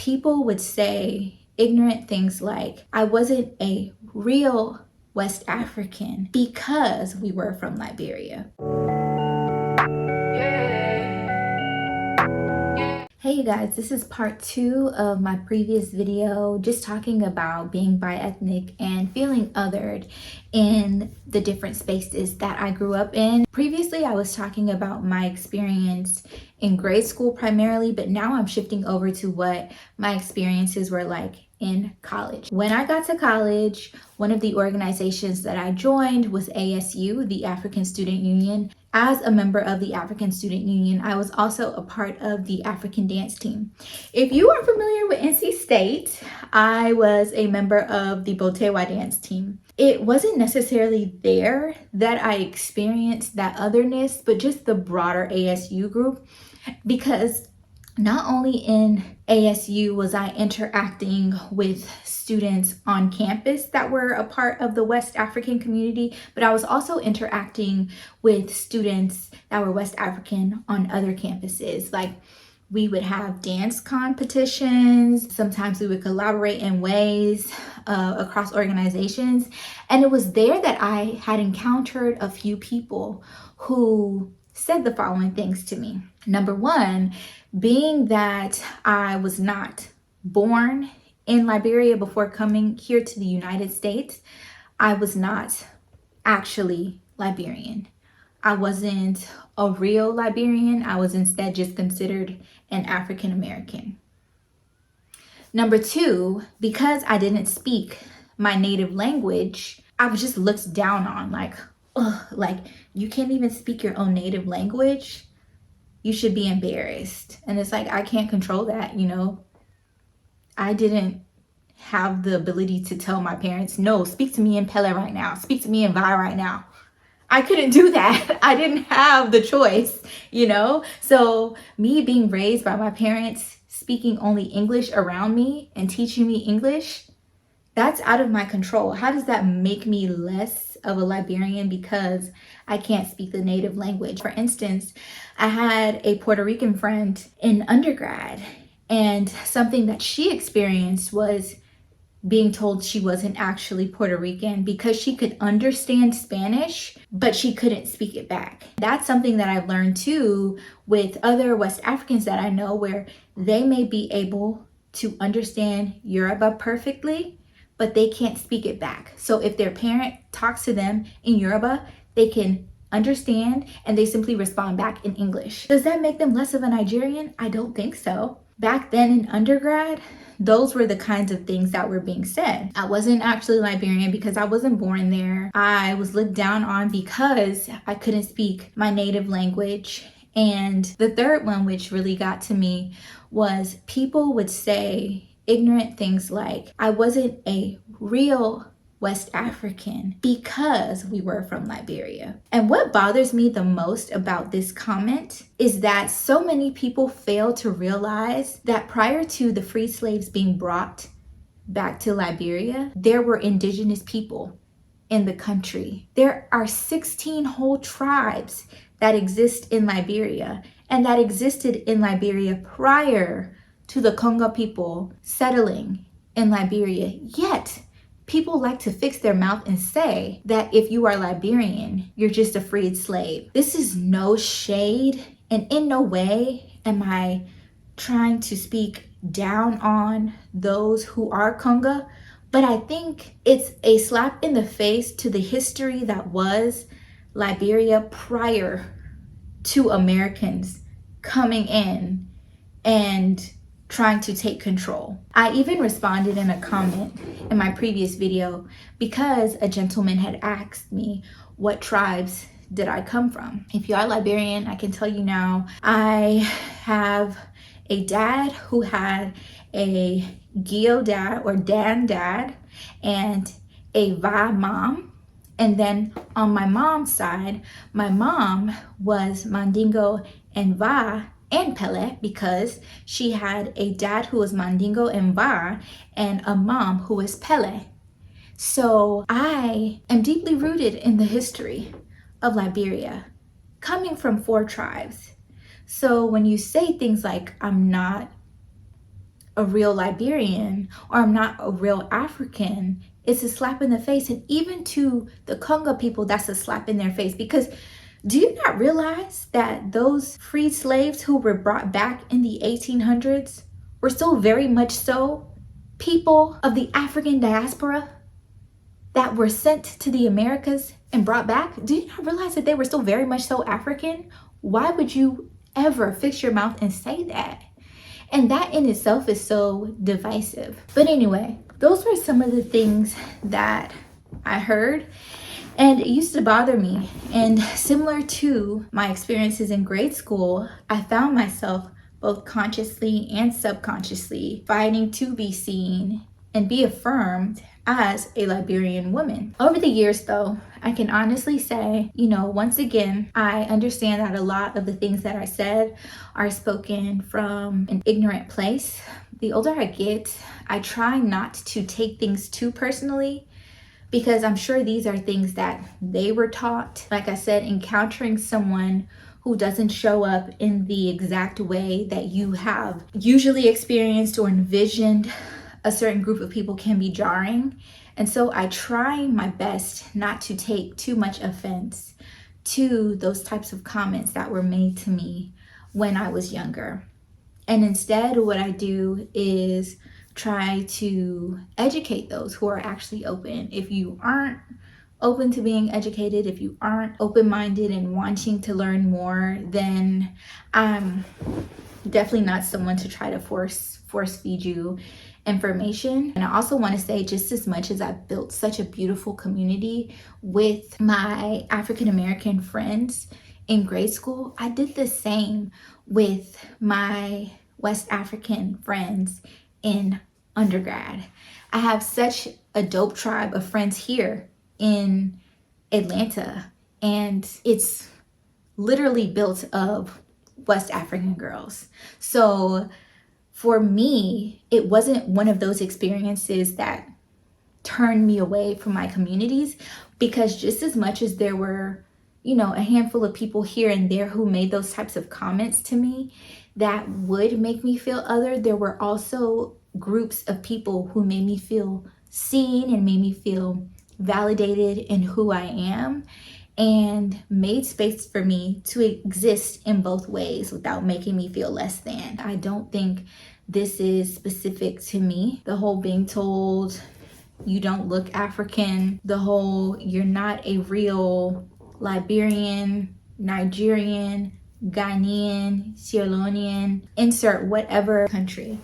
people would say ignorant things like, I wasn't a real West African because we were from Liberia. Hey you guys, this is part 2 of my previous video just talking about being biethnic and feeling othered in the different spaces that I grew up in. Previously, I was talking about my experience in grade school primarily, but now I'm shifting over to what my experiences were like in college. When I got to college, one of the organizations that I joined was ASU, the African Student Union. As a member of the African Student Union, I was also a part of the African dance team. If you are familiar with NC State, I was a member of the Botewa dance team. It wasn't necessarily there that I experienced that otherness, but just the broader ASU group, because not only in ASU was I interacting with students on campus that were a part of the West African community, but I was also interacting with students that were West African on other campuses. Like, we would have dance competitions. Sometimes we would collaborate in ways across organizations. And it was there that I had encountered a few people who said the following things to me. Number one, being that I was not born in Liberia before coming here to the United States, I was not actually Liberian. I wasn't a real Liberian. I was instead just considered an African American. Number two, because I didn't speak my native language, I was just looked down on, like, ugh, like, you can't even speak your own native language? You should be embarrassed. And it's like, I can't control that, you know? I didn't have the ability to tell my parents, no, speak to me in Pele right now. Speak to me in Vi right now. I couldn't do that. I didn't have the choice, you know? So me being raised by my parents, speaking only English around me and teaching me English, that's out of my control. How does that make me less of a Liberian because I can't speak the native language? For instance, I had a Puerto Rican friend in undergrad, and something that she experienced was being told she wasn't actually Puerto Rican because she could understand Spanish, but she couldn't speak it back. That's something that I've learned too with other West Africans that I know, where they may be able to understand Yoruba perfectly, but they can't speak it back. So if their parent talks to them in Yoruba, they can understand and they simply respond back in English. Does that make them less of a Nigerian? I don't think so. Back then in undergrad, those were the kinds of things that were being said. I wasn't actually Liberian because I wasn't born there. I was looked down on because I couldn't speak my native language. And the third one, which really got to me, was people would say ignorant things like, I wasn't a real West African because we were from Liberia. And what bothers me the most about this comment is that so many people fail to realize that prior to the free slaves being brought back to Liberia, there were indigenous people in the country. There are 16 whole tribes that exist in Liberia and that existed in Liberia prior to the Congo people settling in Liberia. Yet, people like to fix their mouth and say that if you are Liberian, you're just a freed slave. This is no shade, and in no way am I trying to speak down on those who are Congo, but I think it's a slap in the face to the history that was Liberia prior to Americans coming in and trying to take control. I even responded in a comment in my previous video because a gentleman had asked me what tribes did I come from. If you are Liberian, I can tell you now, I have a dad who had a Gio dad or Dan dad and a Va mom. And then on my mom's side, my mom was Mandingo and Va and Pele because she had a dad who was Mandingo and Va and a mom who was Pele. So I am deeply rooted in the history of Liberia, coming from 4 tribes. So when you say things like, I'm not a real Liberian or I'm not a real African, it's a slap in the face. And even to the Congo people, that's a slap in their face. Because do you not realize that those freed slaves who were brought back in the 1800s were still very much so people of the African diaspora that were sent to the Americas and brought back? Do you not realize that they were still very much so African? Why would you ever fix your mouth and say that? And that in itself is so divisive. But anyway, those were some of the things that I heard, and it used to bother me. And similar to my experiences in grade school, I found myself both consciously and subconsciously fighting to be seen and be affirmed as a Liberian woman. Over the years though, I can honestly say, once again, I understand that a lot of the things that I said are spoken from an ignorant place. The older I get, I try not to take things too personally, because I'm sure these are things that they were taught. Like I said, encountering someone who doesn't show up in the exact way that you have usually experienced or envisioned a certain group of people can be jarring. And so I try my best not to take too much offense to those types of comments that were made to me when I was younger. And instead, what I do is try to educate those who are actually open. If you aren't open to being educated, if you aren't open-minded and wanting to learn more, then I'm definitely not someone to try to force feed you information. And I also want to say, just as much as I've built such a beautiful community with my African American friends in grade school, I did the same with my West African friends in undergrad. I have such a dope tribe of friends here in Atlanta, and it's literally built of West African girls. So for me, it wasn't one of those experiences that turned me away from my communities, because just as much as there were, a handful of people here and there who made those types of comments to me that would make me feel other, there were also groups of people who made me feel seen and made me feel validated in who I am, and made space for me to exist in both ways without making me feel less than. I don't think this is specific to me. The whole being told you don't look African, the whole you're not a real Liberian, Nigerian, Ghanaian, Sierra Leonean, insert whatever country.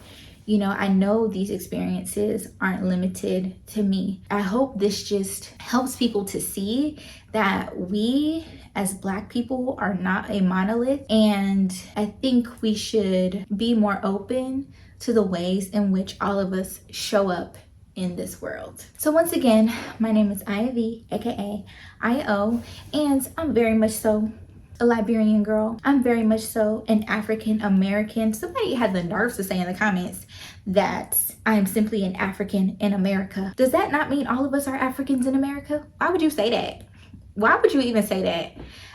I know these experiences aren't limited to me. I hope this just helps people to see that we as Black people are not a monolith, and I think we should be more open to the ways in which all of us show up in this world. So once again, my name is Ivy, aka IO, and I'm very much so a Liberian girl. I'm very much so an African American. Somebody had the nerve to say in the comments that I'm simply an African in America. Does that not mean all of us are Africans in America? Why would you say that? Why would you even say that?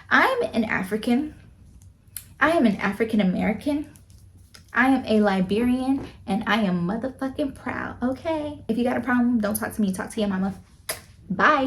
I'm an African. I am an African American. I am a Liberian, and I am motherfucking proud, okay? If you got a problem, don't talk to me, talk to your mama. Bye.